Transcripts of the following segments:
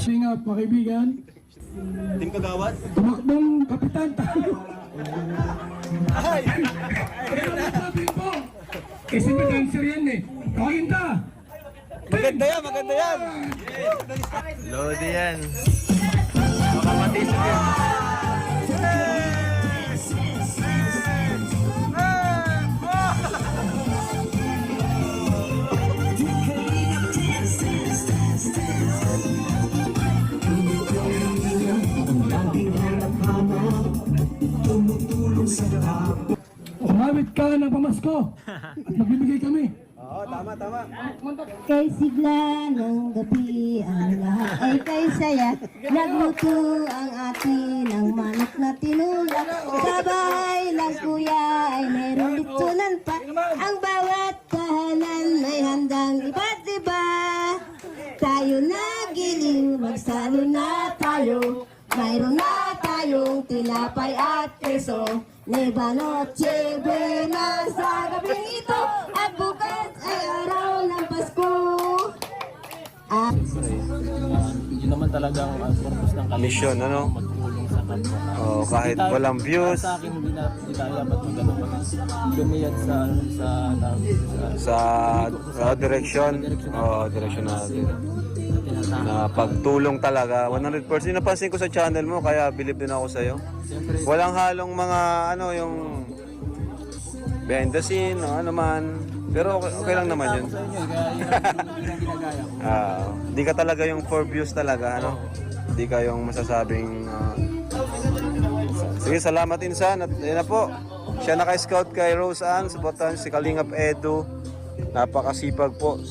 Ingat mga kaibigan. Team Kagawad? Tumakbong kapitan tayo. Ay! Sabi po. Kasi may dancer yan eh. Tawagin ka. Maganda yan, maganda yan! Lodi yan. Makamatay sa yan. Umawit ka ng pamasko at magbibigay kami. Oo, tama, tama. Kay sigla ng gabi ang lahat ay kay saya. Nagluto ang atin ng manok na tinulak. Sa bahay lang kuya ay meron litsunan pa. Ang bawat kahanan may handang iba't iba. Tayo nagiling, magsalo na tayo. Mayroon na tayong tinapay at keso. Neba noche buena sa gabing ito. At bukas ay araw ng Pasko. Yun naman talagang ang purpose ng Kalinga. Mission, ano? Magtulong sa kapwa. Oh, kahit walang views. Sa akin, hindi tayo dapat magano pa. Lumiyad sa Direction. Oh, direction natin. Na pagtulong talaga 100%. Napansin ko sa channel mo, kaya believe din ako sa'yo. Walang halong mga ano yung behind the scene o ano man, pero okay lang naman yun. Hindi ka talaga yung for views talaga, ano? Hindi ka yung masasabing sige, salamat Insan. At yun na po, siya naka-scout kay Rose Ann, suportahan si Kalingap Edu. Napakasipag po.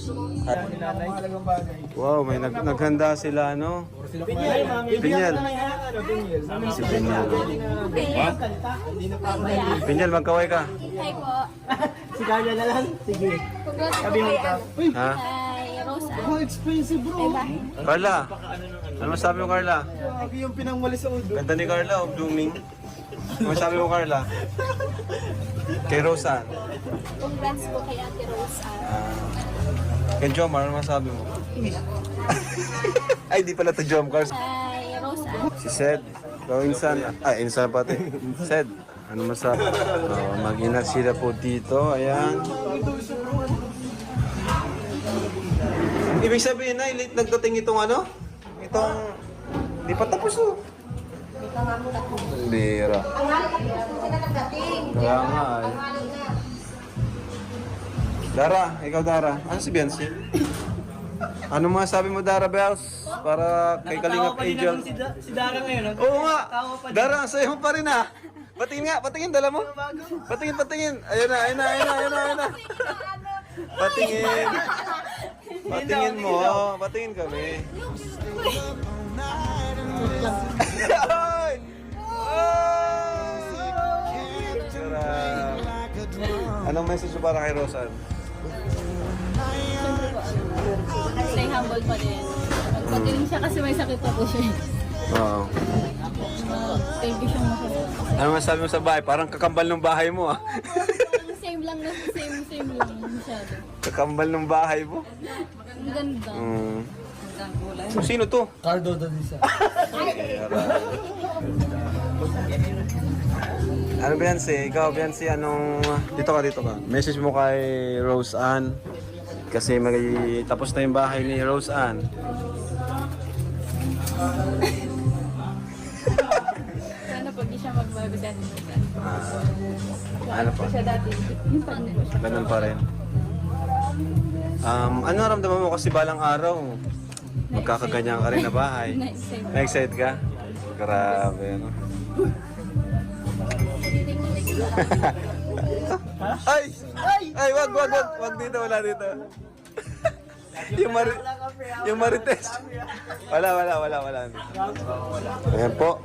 Wow, may naghanda sila, ano? Pinyal. Si Pinyal. Pinyal, magkaway ka. Hi po. Si Carla na lang? Sige. Sabi mo ito. Ha? Hi, Rosa. Expensive bro. Carla, ano masabi mo, Carla? Lagi yung pinangwali sa udo. Ganda ni Carla, oh, blooming. Ano masabi mo, Carla? Kay Rosa. Congrats po kay Ate Rosa. Kay Jomar, ano masabi mo? Ay, di pala to Jomcar. Hi, Rosa. Si Sed. Ikaw, Insan. Insan pati. Sed, ano masabi? Mag-ingat sila po dito. Ayan. Ibig sabihin na, late nagdating itong ano? Itong... Di pa tapos, oh. Bira. Kaya nga, eh. Dara, ikaw Dara. Ano si Biancy? Ano masabi mo, Dara Bells? Para kay Kalingap Angel. Si Dara ngayon. Oo nga. Dara, sa'yo mo pa rin, ha? Patingin nga, patingin, dala mo. Patingin, patingin. Ayun na, ayun na, ayun na, ayun na, ayun na. Patingin. Patingin mo, patingin kami. Ay! Anong message mo para kay Rosan? Stay humble pa din. Magpagaling siya kasi may sakit pa po siya. Oo. Thank you siya makuha. Ano masabi mo sa bahay? Parang kakambal ng bahay mo, ah. Same lang na same lang masyado. Kakambal ng bahay mo? Ang ganda. So, sino to? Cardo doon isa. Ano Biancy? Ikaw Biancy, anong... Dito ka. Message mo kay Rose Ann. Kasi tapos na yung bahay ni Rose Ann. Sana pag di siya magbago dati. Ano pa? Siya dati. Yung pa din. Ganun pa rin. Ano naramdaman mo kasi balang araw? Magkakaganyan ka rin na bahay. Na-excite ka? Grabe, ano? Ay! Ay, wag dito, wala dito. yung Marites. Wala. Ayan po.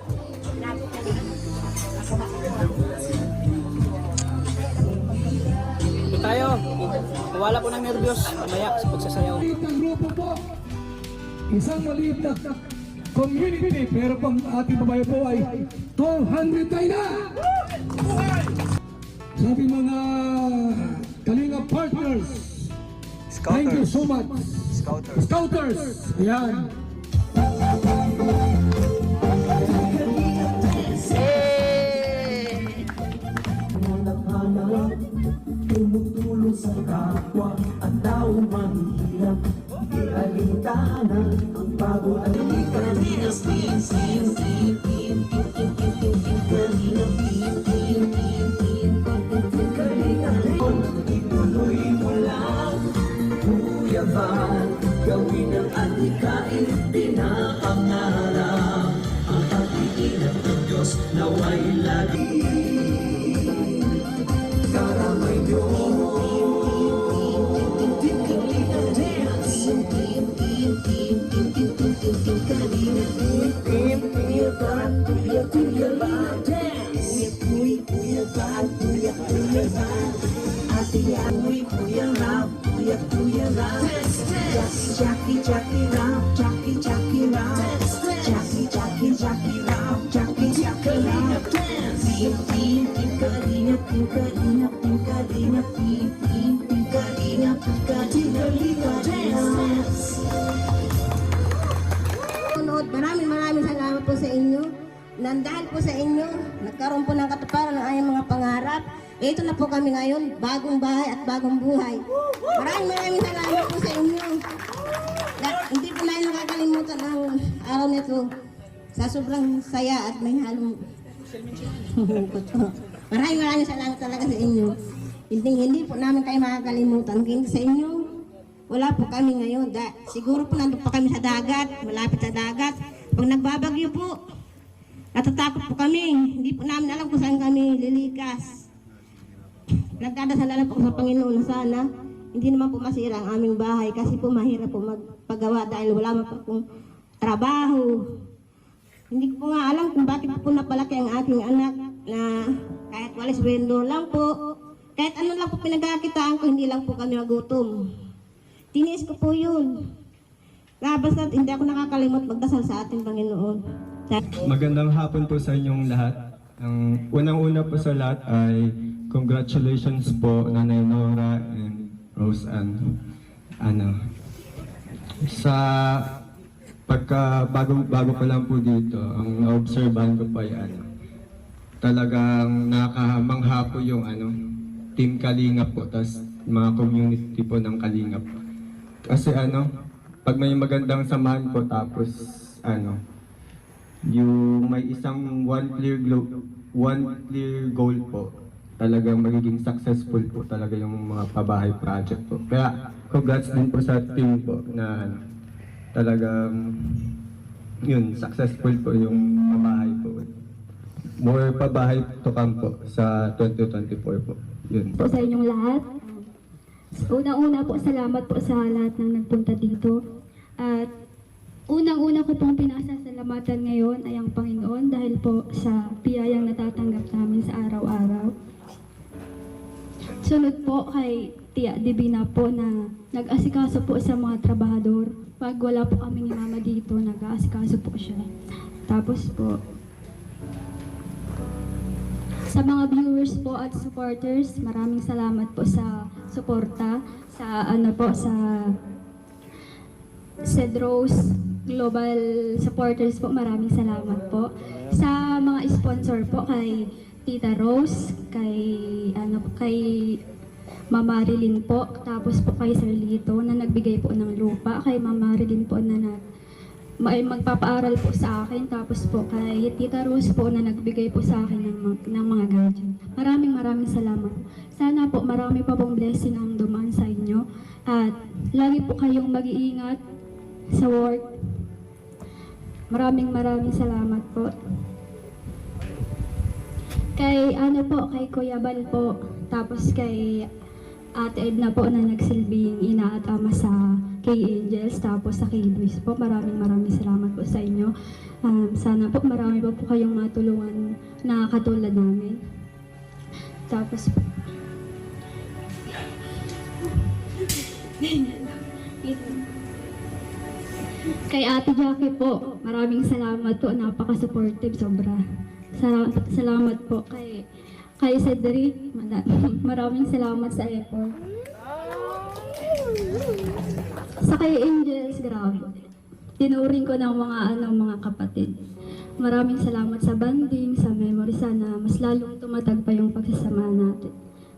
Ito tayo. Wala po ng nervyos. Mamaya sa pagsasayaw. Ang grupo po. Isang maliit na community, pero pang ating babae po ay 200 tayo na! Sa ating mga Kalinga partners, thank you so much. Scouters. Ayan. Tumutulong sa kapwa at tao mahirap. Di alintanan ang pagod at Kalingas team, team, team, team, team, team, team, team, team, Kalingas team, team, team, team, team, Kalingas team. Ituloy mo lang, Kuya Val, gawin ang adhikain, pinapangarap. Ang pag-iingat ng Diyos naway lagi. Karamay nyo. Jackie, Jackie, Rap, Jackie, Jackie, Rap, Jackie, Jackie, Jackie, Rap, Jackie, Jackie, Rap, Team, team, team, Kalinga, team, Kalinga, team, Kalinga, team, team, team, Kalinga, team, Kalinga, dance. Maraming salamat po sa inyo. Nandahil po sa inyo, nagkaroon po ng katuparan ng aming mga pangarap. Ito na po kami ngayon, bagong bahay at bagong buhay. Maraming salamat po sa inyo. Hindi po namin nakakalimutan ang araw nito sa sobrang saya at may halong maraming salamat talaga sa inyo. Hindi po namin kayo makakalimutan. Hindi sa inyo, wala po kami ngayon. Siguro po nandun pa kami sa dagat, malapit sa dagat. Pag nagbabagyo po, natatakot po kami. Hindi po namin alam kung saan kami lilikas. Nagdadasal lang po sa Panginoon na sana hindi naman po masira ang aming bahay kasi po mahirap po magpagawa dahil wala man po akong trabaho. Hindi ko po nga alam kung bakit po napalaki ang aking anak na kahit walis sweldo lang po, kahit ano lang po pinagkakitaan ko, hindi lang po kami magutom. Tiniis ko po yun. Basta hindi ako nakakalimot magdasal sa ating Panginoon. Magandang hapon po sa inyong lahat. Ang unang-una po sa lahat ay congratulations po Nanay Nora and Rose Ann. Sa bago pa lang po dito, ang naobserbahan ko po ay talagang nakahamangha po yung Team Kalingap po, tas mga community po ng Kalingap. Kasi pag may magandang samahan po tapos yung may isang one clear goal po, talagang magiging successful po talaga yung mga pabahay project po. Kaya congrats din po sa team po na talagang yun, successful po yung pabahay po. More pabahay to come po sa 2024 po. Yun po sa inyong lahat. Unang-una po, salamat po sa lahat ng nagpunta dito. At unang-una ko pong pinasasalamatan ngayon ay ang Panginoon dahil po sa biyayang natatanggap namin sa araw-araw. Sunod po kay Tia Divina po na nag-asikaso po sa mga trabahador. Pag wala po kami ni Mama dito, nag-aasikaso po siya. Tapos po, sa mga viewers po at supporters, maraming salamat po sa suporta sa sa Cedros Global Supporters po, maraming salamat po. Sa mga sponsor po kay Tita Rose, kay Mama Marilyn po, tapos po kay Sir Lito na nagbigay po ng lupa, kay Mama Marilyn po na magpapaaral po sa akin, tapos po kay Tita Rose po na nagbigay po sa akin ng mga gadget. Maraming salamat. Sana po marami pa pong blessing ang dumaan sa inyo at lagi po kayong mag-iingat sa work. Maraming salamat po. Kay kay Kuya Bal po, tapos kay Ate Edna po na nagsilbing ina at ama sa K-Angels, tapos sa K-Boys po. Maraming salamat po sa inyo. Sana po marami pa po kayong matulungan na katulad namin. Tapos po, kay Ate Jackie po, maraming salamat po. Napaka-supportive, sobra. Salamat po kay Cedric, maraming salamat sa effort. Sa kay Angels, grabe. tinuring ko ng mga kapatid. Maraming salamat sa banding, sa memory, sana mas lalong tumatag pa yung pagsasama natin.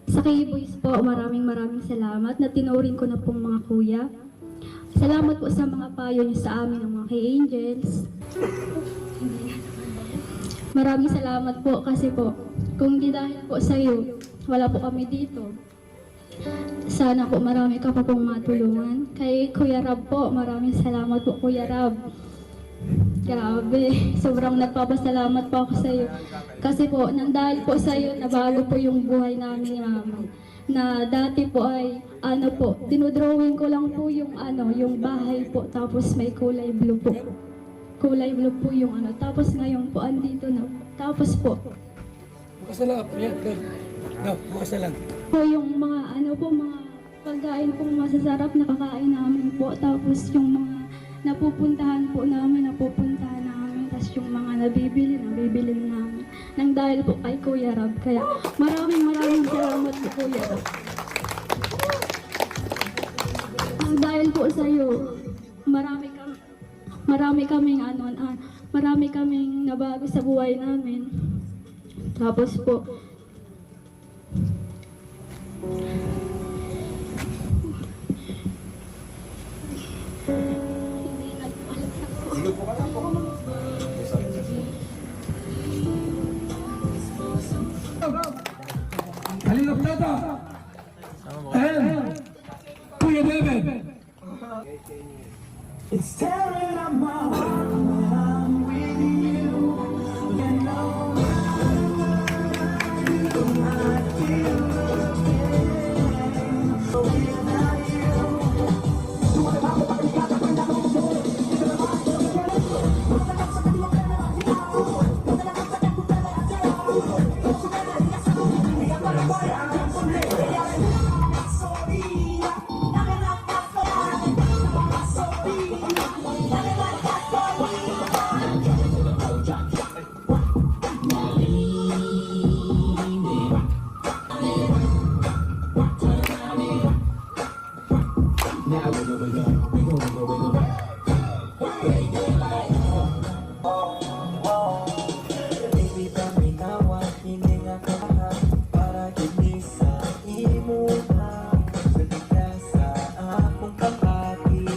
Sa K-Boys po, maraming salamat na tinuring ko na pong mga kuya. Salamat po sa mga payo niyo sa amin ng mga K-Angels. Maraming salamat po kasi po, kung di dahil po sa iyo, wala po kami dito. Sana po marami ka pa pong matulungan. Kay Kuya Rab po, maraming salamat po Kuya Rab. Grabe, sobrang nagpapasalamat po ako sa iyo. Kasi po, nang dahil po sa iyo, nabago po yung buhay namin ni Mama. Na dati po ay, dinodrawing ko lang po yung yung bahay po, tapos may kulay blue po. Kulay blue po yung tapos ngayon po, andito na. Tapos po, Bukas na lang. Yan, bukas na lang. po yung mga mga pagkain pong masasarap na kakain namin po, tapos yung mga napupuntahan namin, tapos yung mga nabibili namin nang dahil po kay Kuya Rab. Kaya maraming salamat po Kuya Rab. Nang dahil po sa iyo, marami kaming nabago sa buhay namin. Tapos po, Halilap Tata. And Kuya David. It's tearing up my heart when I'm with you. You know I feel the pain. So without you, baby, paminawan, hindi nga ka para kini sa imo na. Pwede ka sa akong kapatid,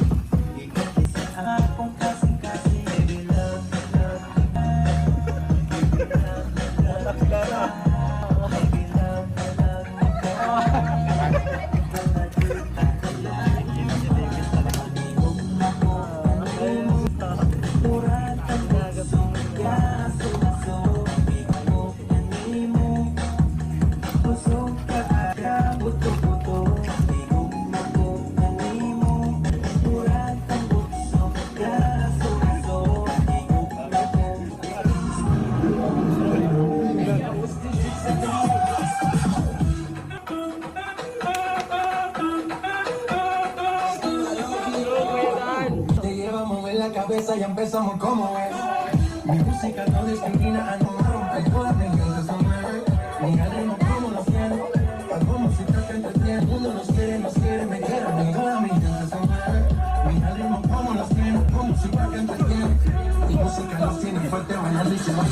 ikaw sa akong kasing-kasing. Baby, love, love, baby, love, love, baby, love, love, te llevamos en la cabeza y empezamos como es. Mi música no discrimina, no rompe todas las reglas, no mueve. Mi ritmo como los tiene, hago música que entretiene. El mundo nos quiere, me quiere, toda mi gente se mueve. Mi ritmo como los tiene, hago música que entretiene. Mi música los tiene fuerte, bailando y se va.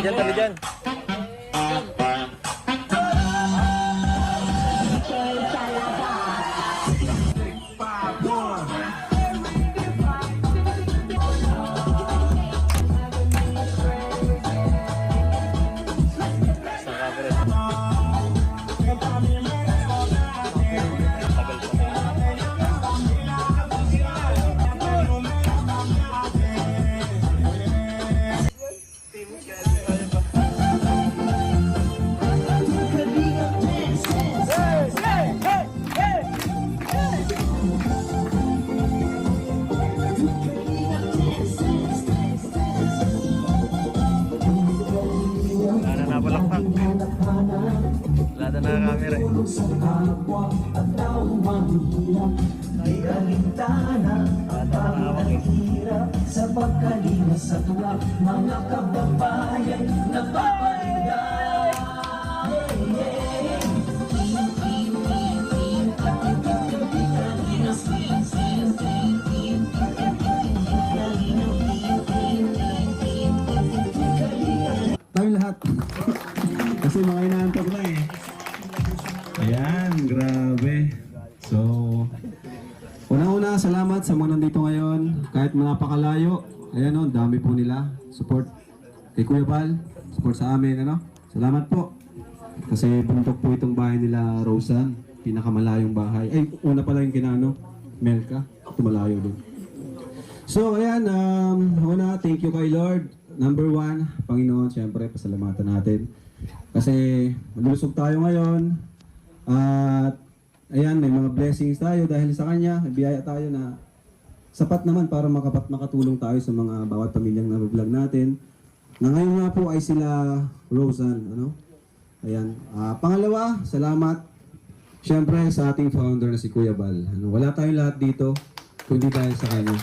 Tabi dyan. Sarado na ang camera eh. Tulong sa kapwa at tao mahihirap. May kaligtanan at pagod at hirap. Sa pagkalinga sa tuwa, mga kababayan napapahinga. Tayo lahat. Kasi mga inaantok na eh. Ayan, grabe. So, unang-una, salamat sa mga nandito ngayon. Kahit napakalayo, ayan o, dami po nila. Support kay Kuya Bal, support sa amin, ano. Salamat po. Kasi puntok po itong bahay nila, Rosan. Pinakamalayong bahay. Ay, una pala yung kinano, Melka. Ito malayo din. So, ayan, una, thank you kay Lord. Number one, Panginoon, siyempre, pasalamatan natin. Kasi malusog tayo ngayon. At ayan, may mga blessings tayo dahil sa Kanya. May biyaya tayo na sapat naman para makatulong tayo sa mga bawat pamilyang nabablog natin. Na ngayon nga po ay sila Rosan. Ano? Ayan. Pangalawa, salamat siyempre sa ating founder na si Kuya Bal. Ano, wala tayong lahat dito kundi dahil sa Kanya.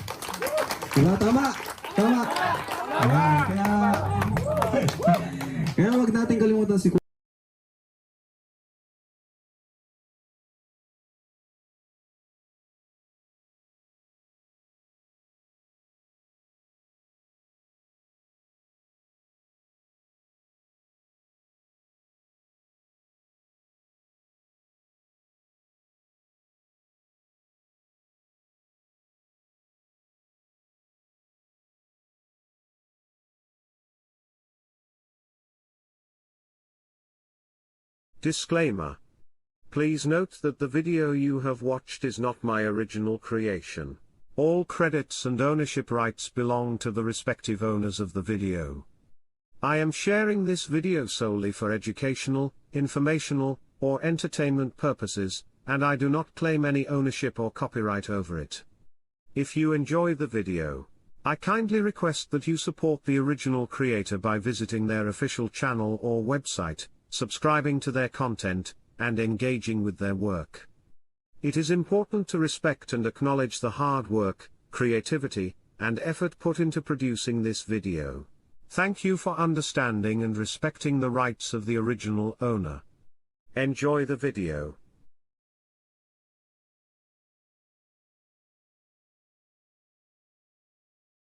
Diba? Tama! Tama! Ayan, kaya wag natin kalimutan si Disclaimer. Please note that the video you have watched is not my original creation. All credits and ownership rights belong to the respective owners of the video. I am sharing this video solely for educational, informational, or entertainment purposes, and I do not claim any ownership or copyright over it. If you enjoy the video, I kindly request that you support the original creator by visiting their official channel or website, subscribing to their content, and engaging with their work. It is important to respect and acknowledge the hard work, creativity, and effort put into producing this video. Thank you for understanding and respecting the rights of the original owner. Enjoy the video.